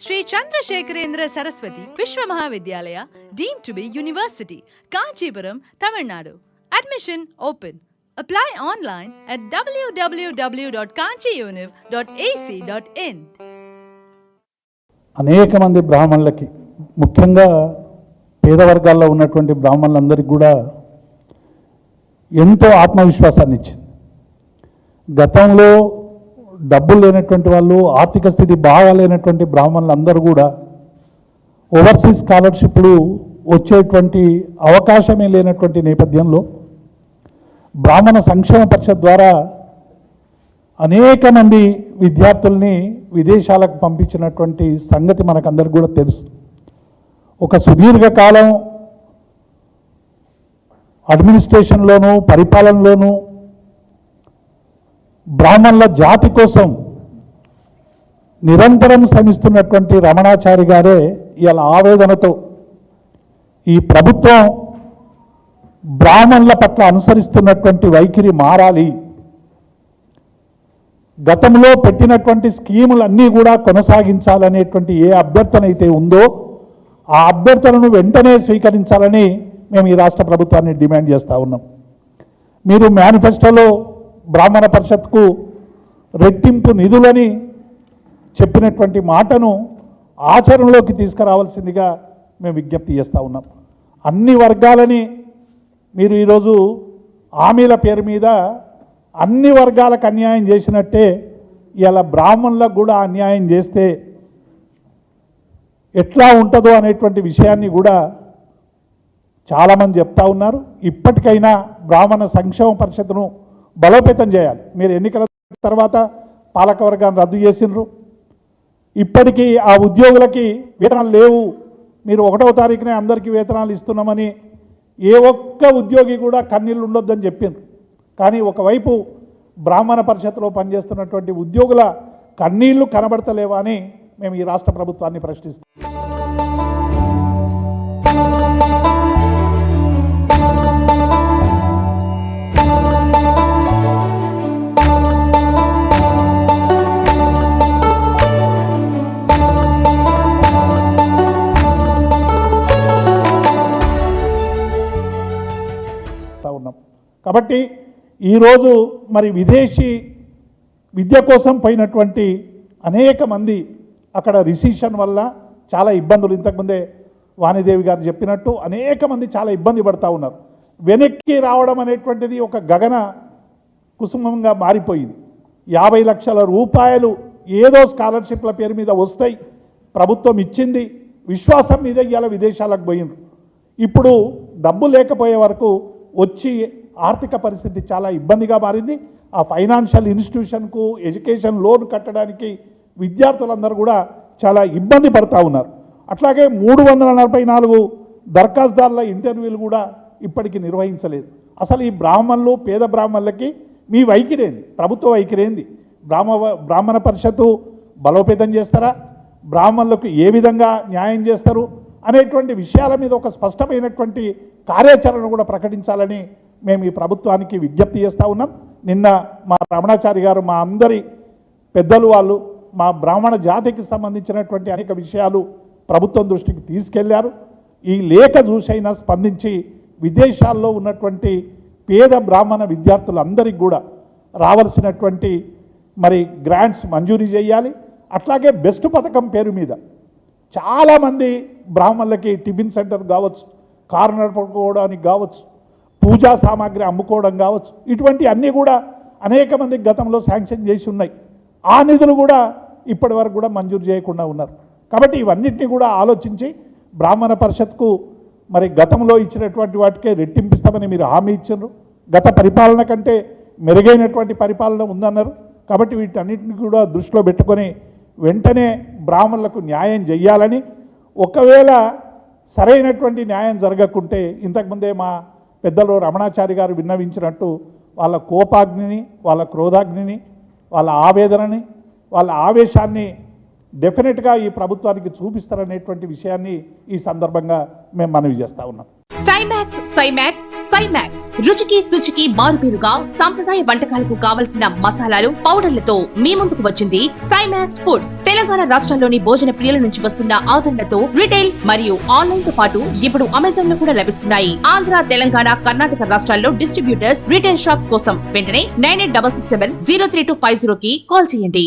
Sri Chandrasekharendra Saraswati Vishwa Mahavidyalaya, deemed to be University, Kanchipuram, Tamil Nadu. Admission open. Apply online at www.kanchiuniv.ac.in. అనేక మంది బ్రాహ్మణులకి, ముఖ్యంగా పేద వర్గాల్లో ఉన్నటువంటి బ్రాహ్మణులందరికీ కూడా ఎంతో ఆత్మవిశ్వాసాన్ని ఇచ్చింది. గతంలో డబ్బులు లేనటువంటి వాళ్ళు, ఆర్థిక స్థితి బాగా లేనటువంటి బ్రాహ్మణులందరూ కూడా ఓవర్సీస్ స్కాలర్షిప్లు వచ్చేటువంటి అవకాశమే లేనటువంటి నేపథ్యంలో బ్రాహ్మణ సంక్షేమ పరిషత్ ద్వారా అనేక మంది విద్యార్థుల్ని విదేశాలకు పంపించినటువంటి సంగతి మనకందరికి కూడా తెలుసు. ఒక సుదీర్ఘకాలం అడ్మినిస్ట్రేషన్లోనూ పరిపాలనలోనూ బ్రాహ్మణుల జాతి కోసం నిరంతరం శ్రమిస్తున్నటువంటి రమణాచారి గారే ఇలా ఆవేదనతో ఈ ప్రభుత్వం బ్రాహ్మణుల పట్ల అనుసరిస్తున్నటువంటి వైఖరి మారాలి, గతంలో పెట్టినటువంటి స్కీములన్నీ కూడా కొనసాగించాలనేటువంటి ఏ అభ్యర్థన అయితే ఉందో ఆ అభ్యర్థనను వెంటనే స్వీకరించాలని మేము ఈ రాష్ట్ర ప్రభుత్వాన్ని డిమాండ్ చేస్తూ ఉన్నాం. మీరు మేనిఫెస్టోలో బ్రాహ్మణ పరిషత్కు రెట్టింపు నిధులని చెప్పినటువంటి మాటను ఆచరణలోకి తీసుకురావాల్సిందిగా మేము విజ్ఞప్తి చేస్తూ ఉన్నాం. అన్ని వర్గాలని మీరు ఈరోజు హామీల పేరు మీద అన్ని వర్గాలకు అన్యాయం చేసినట్టే ఇలా బ్రాహ్మణులకు కూడా అన్యాయం చేస్తే ఎట్లా ఉంటుందో అనేటువంటి విషయాన్ని కూడా చాలామంది చెప్తా ఉన్నారు. ఇప్పటికైనా బ్రాహ్మణ సంక్షేమ పరిషత్తును బలోపేతం చేయాలి. మీరు ఎన్నికల తర్వాత పాలకవర్గాన్ని రద్దు చేసినారు, ఇప్పటికీ ఆ ఉద్యోగులకి వేతనాలు లేవు. మీరు 1వ తారీఖునే అందరికీ వేతనాలు ఇస్తున్నామని ఏ ఒక్క ఉద్యోగి కూడా కన్నీళ్ళు ఉండొద్దని చెప్పిండ్రు. కానీ ఒకవైపు బ్రాహ్మణ పరిషత్తులో పనిచేస్తున్నటువంటి ఉద్యోగుల కన్నీళ్లు కనబడతలేవా అని మేము ఈ రాష్ట్ర ప్రభుత్వాన్ని ప్రశ్నిస్తాం. కాబట్టి ఈరోజు మరి విదేశీ విద్య కోసం పోయినటువంటి అనేక మంది అక్కడ రిసిషన్ వల్ల చాలా ఇబ్బందులు, ఇంతకుముందే వాణిదేవి గారు చెప్పినట్టు అనేక మంది చాలా ఇబ్బంది పడుతూ ఉన్నారు. వెనక్కి రావడం అనేటువంటిది ఒక గగన కుసుమంగా మారిపోయింది. 50 లక్షల రూపాయలు ఏదో స్కాలర్షిప్ల పేరు మీద వస్తాయి, ప్రభుత్వం ఇచ్చింది, విశ్వాసం మీద ఇవాళ విదేశాలకు పోయిండ్రు. ఇప్పుడు డబ్బు లేకపోయే వరకు వచ్చి ఆర్థిక పరిస్థితి చాలా ఇబ్బందిగా మారింది. ఆ ఫైనాన్షియల్ ఇన్స్టిట్యూషన్కు ఎడ్యుకేషన్ లోన్ కట్టడానికి విద్యార్థులందరూ కూడా చాలా ఇబ్బంది పడుతూ ఉన్నారు. అట్లాగే 344 దరఖాస్తుదారుల ఇంటర్వ్యూలు కూడా ఇప్పటికీ నిర్వహించలేదు. అసలు ఈ బ్రాహ్మణులు, పేద బ్రాహ్మణులకి మీ వైఖరేంది, ప్రభుత్వ వైఖరేంది? బ్రాహ్మణ పరిషత్తు బలోపేతం చేస్తారా, బ్రాహ్మణులకు ఏ విధంగా న్యాయం చేస్తారు అనేటువంటి విషయాల మీద ఒక స్పష్టమైనటువంటి కార్యాచరణ కూడా ప్రకటించాలని మేము ఈ ప్రభుత్వానికి విజ్ఞప్తి చేస్తూ ఉన్నాం. నిన్న మా రమణాచారి గారు, మా అందరి పెద్దలు, వాళ్ళు మా బ్రాహ్మణ జాతికి సంబంధించినటువంటి అనేక విషయాలు ప్రభుత్వం దృష్టికి తీసుకెళ్లారు. ఈ లేఖ చూసైనా స్పందించి విదేశాల్లో ఉన్నటువంటి పేద బ్రాహ్మణ విద్యార్థులందరికీ కూడా రావాల్సినటువంటి మరి గ్రాంట్స్ మంజూరీ చేయాలి. అట్లాగే బెస్ట్ పథకం పేరు మీద చాలామంది బ్రాహ్మణులకి టిఫిన్ సెంటర్ కావచ్చు, కారు నడుపుకోవడానికి కావచ్చు, పూజా సామాగ్రి అమ్ముకోవడం కావచ్చు, ఇటువంటి అన్నీ కూడా అనేక మందికి గతంలో శాంక్షన్ చేసి ఉన్నాయి. ఆ నిధులు కూడా ఇప్పటి వరకు కూడా మంజూరు చేయకుండా ఉన్నారు. కాబట్టి ఇవన్నిటిని కూడా ఆలోచించి బ్రాహ్మణ పరిషత్కు మరి గతంలో ఇచ్చినటువంటి వాటికే రెట్టింపిస్తామని మీరు హామీ ఇచ్చారు. గత పరిపాలన కంటే మెరుగైనటువంటి పరిపాలన ఉందన్నారు. కాబట్టి వీటన్నిటిని కూడా దృష్టిలో పెట్టుకొని వెంటనే బ్రాహ్మణులకు న్యాయం చేయాలని, ఒకవేళ సరైనటువంటి న్యాయం జరగకుంటే ఇంతకుముందే మా పెద్దలు రమణాచారి గారు విన్నవించినట్టు వాళ్ళ కోపాగ్నిని, వాళ్ళ క్రోధాగ్నిని, వాళ్ళ ఆవేదనని, వాళ్ళ ఆవేశాన్ని డెఫినెట్గా ఈ ప్రభుత్వానికి చూపిస్తారనేటువంటి విషయాన్ని ఈ సందర్భంగా మేము మనవి చేస్తూ ఉన్నాం. సైమాక్స్ సైమాక్స్, రుచికి శుచికి మారుపేరుగా సాంప్రదాయ వంటకాలకు కావలసిన మసాలాలు, పౌడర్లతో మీ ముందుకు వచ్చింది సైమాక్స్ ఫుడ్స్. తెలంగాణ రాష్ట్రంలోని భోజన ప్రియుల నుంచి వస్తున్న ఆదరణతో రిటైల్ మరియు ఆన్లైన్ తో పాటు ఇప్పుడు అమెజాన్ లో కూడా లభిస్తున్నాయి. ఆంధ్ర, తెలంగాణ, కర్ణాటక రాష్ట్రాల్లో డిస్ట్రిబ్యూటర్స్, రిటైల్ షాప్స్ కోసం వెంటనే 9866703250 కి కాల్ చేయండి.